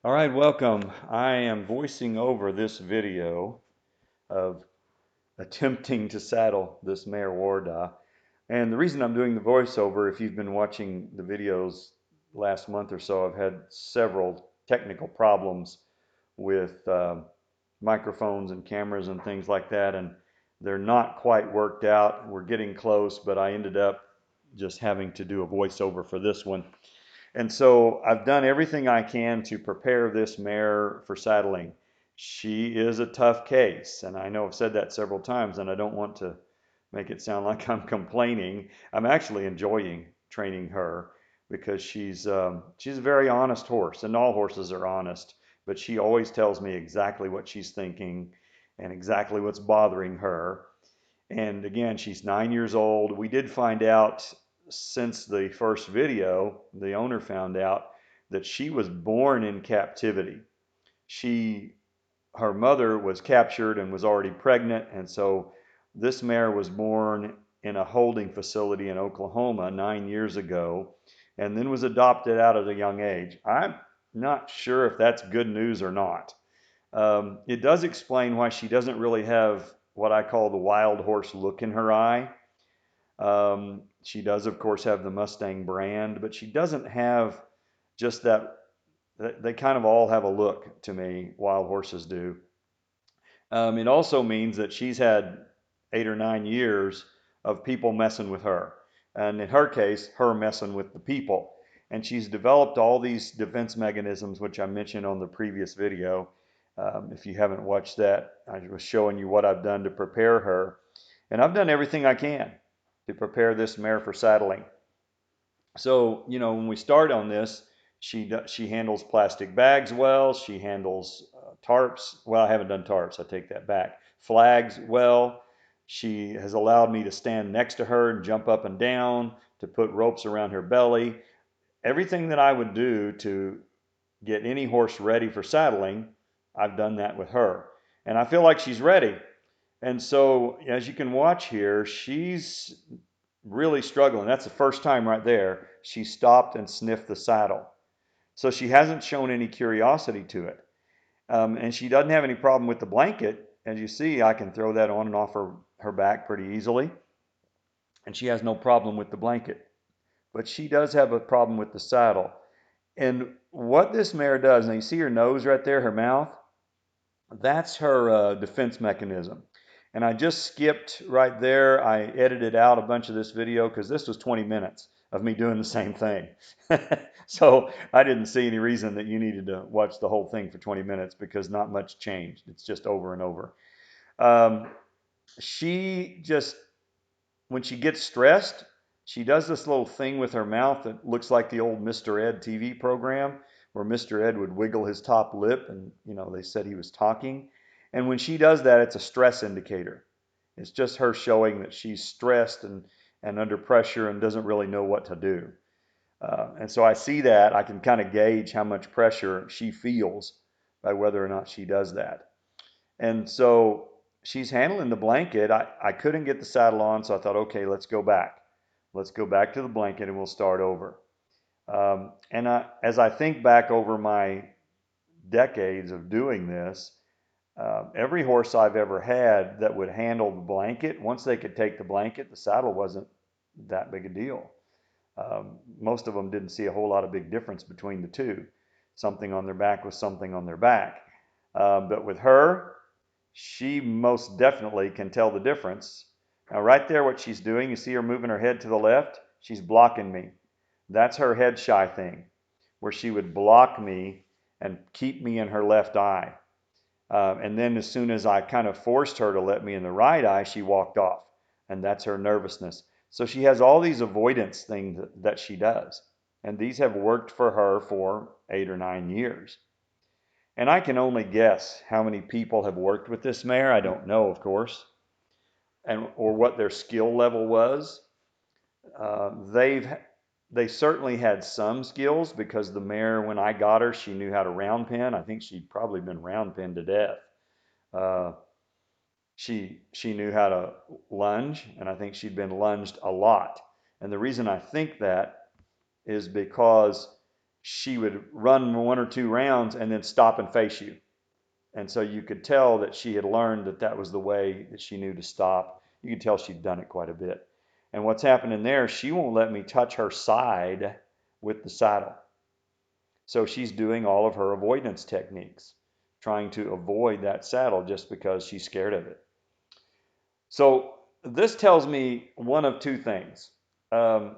All right, welcome. I am voicing over this video of attempting to saddle this mare Warda. And the reason I'm doing the voiceover, if you've been watching the videos last month or so, I've had several technical problems with microphones and cameras and things like that, and they're not quite worked out. We're getting close, but I ended up just having to do a voiceover for this one. And so I've done everything I can to prepare this mare for saddling. She is a tough case, and I know I've said that several times, and I don't want to make it sound like I'm complaining. I'm actually enjoying training her because she's a very honest horse, and all horses are honest, but she always tells me exactly what she's thinking and exactly what's bothering her. And again, she's 9 years old. We did find out since the first video, the owner found out that she was born in captivity. She, her mother was captured and was already pregnant, and so this mare was born in a holding facility in Oklahoma 9 years ago, and then was adopted out at a young age. I'm not sure if that's good news or not. It does explain why she doesn't really have what I call the wild horse look in her eye. She does, of course, have the Mustang brand, but she doesn't have just that. They kind of all have a look to me, wild horses do. It also means that she's had 8 or 9 years of people messing with her. And in her case, her messing with the people. And she's developed all these defense mechanisms, which I mentioned on the previous video. If you haven't watched that, I was showing you what I've done to prepare her. And I've done everything I can to prepare this mare for saddling. So, when we start on this, she handles plastic bags well. She handles tarps. Well, I haven't done tarps. I take that back. Flags well. She has allowed me to stand next to her and jump up and down, to put ropes around her belly. Everything that I would do to get any horse ready for saddling, I've done that with her. And I feel like she's ready. And so, as you can watch here, she's really struggling. That's the first time right there she stopped and sniffed the saddle. So she hasn't shown any curiosity to it. And she doesn't have any problem with the blanket. As you see, I can throw that on and off her back pretty easily. And she has no problem with the blanket. But she does have a problem with the saddle. And what this mare does, and you see her nose right there, her mouth, that's her defense mechanism. And I just skipped right there. I edited out a bunch of this video because this was 20 minutes of me doing the same thing. So I didn't see any reason that you needed to watch the whole thing for 20 minutes because not much changed. It's just over and over. Um, she just, when she gets stressed, she does this little thing with her mouth that looks like the old Mr. Ed TV program where Mr. Ed would wiggle his top lip and, they said he was talking. And when she does that, it's a stress indicator. It's just her showing that she's stressed and under pressure and doesn't really know what to do. And so I see that. I can kind of gauge how much pressure she feels by whether or not she does that. And so she's handling the blanket. I couldn't get the saddle on, so I thought, okay, let's go back. Let's go back to the blanket and we'll start over. As I think back over my decades of doing this, every horse I've ever had that would handle the blanket, once they could take the blanket, the saddle wasn't that big a deal. Most of them didn't see a whole lot of big difference between the two. Something on their back was something on their back. But with her, she most definitely can tell the difference. Now, right there, what she's doing, you see her moving her head to the left? She's blocking me. That's her head shy thing, where she would block me and keep me in her left eye. And then as soon as I kind of forced her to let me in the right eye, she walked off. And that's her nervousness. So she has all these avoidance things that she does. And these have worked for her for 8 or 9 years. And I can only guess how many people have worked with this mare. I don't know, of course, or what their skill level was. They certainly had some skills because the mare, when I got her, she knew how to round pen. I think she'd probably been round pinned to death. Uh, she knew how to lunge, and I think she'd been lunged a lot. And the reason I think that is because she would run 1 or 2 rounds and then stop and face you. And so you could tell that she had learned that that was the way that she knew to stop. You could tell she'd done it quite a bit. And what's happening there, she won't let me touch her side with the saddle. So she's doing all of her avoidance techniques, trying to avoid that saddle just because she's scared of it. So this tells me one of two things. And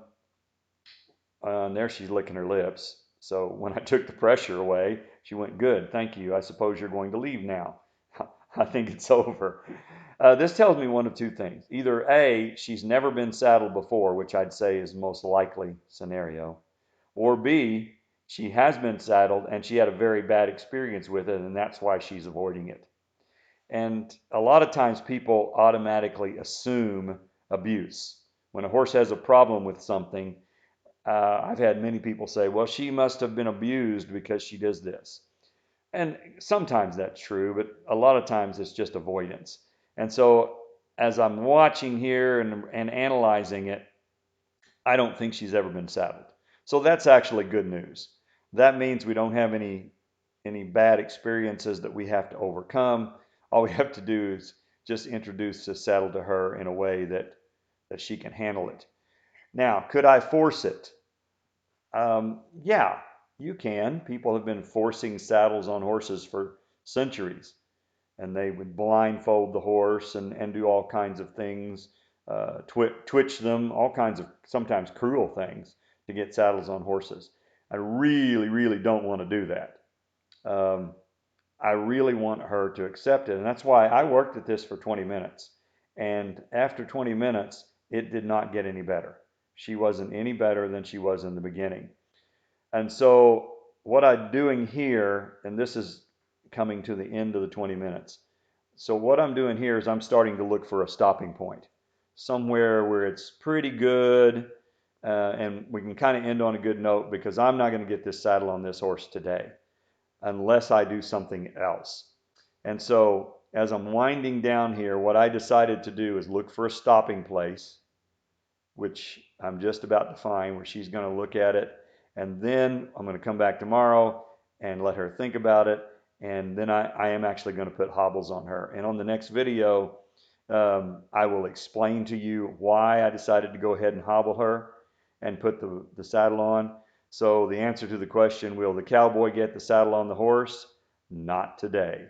there she's licking her lips. So when I took the pressure away, she went, "Good, thank you. I suppose you're going to leave now." I think it's over. This tells me one of two things. Either A, she's never been saddled before, which I'd say is the most likely scenario, or B, she has been saddled and she had a very bad experience with it, and that's why she's avoiding it. And a lot of times people automatically assume abuse. When a horse has a problem with something, I've had many people say, well, she must have been abused because she does this. And sometimes that's true, but a lot of times it's just avoidance. And so as I'm watching here and analyzing it, I don't think she's ever been saddled. So that's actually good news. That means we don't have any bad experiences that we have to overcome. All we have to do is just introduce the saddle to her in a way that she can handle it. Now, could I force it? Yeah, you can. People have been forcing saddles on horses for centuries, and they would blindfold the horse and do all kinds of things, twitch them, all kinds of sometimes cruel things to get saddles on horses. I really, really don't want to do that. I really want her to accept it, and that's why I worked at this for 20 minutes. And after 20 minutes, it did not get any better. She wasn't any better than she was in the beginning. And so what I'm doing here, and this is coming to the end of the 20 minutes. So what I'm doing here is I'm starting to look for a stopping point, somewhere where it's pretty good, and we can kind of end on a good note, because I'm not going to get this saddle on this horse today unless I do something else. And so as I'm winding down here, what I decided to do is look for a stopping place, which I'm just about to find, where she's going to look at it. And then I'm going to come back tomorrow and let her think about it. And then I am actually going to put hobbles on her. And on the next video, I will explain to you why I decided to go ahead and hobble her and put the saddle on. So the answer to the question, will the cowboy get the saddle on the horse? Not today.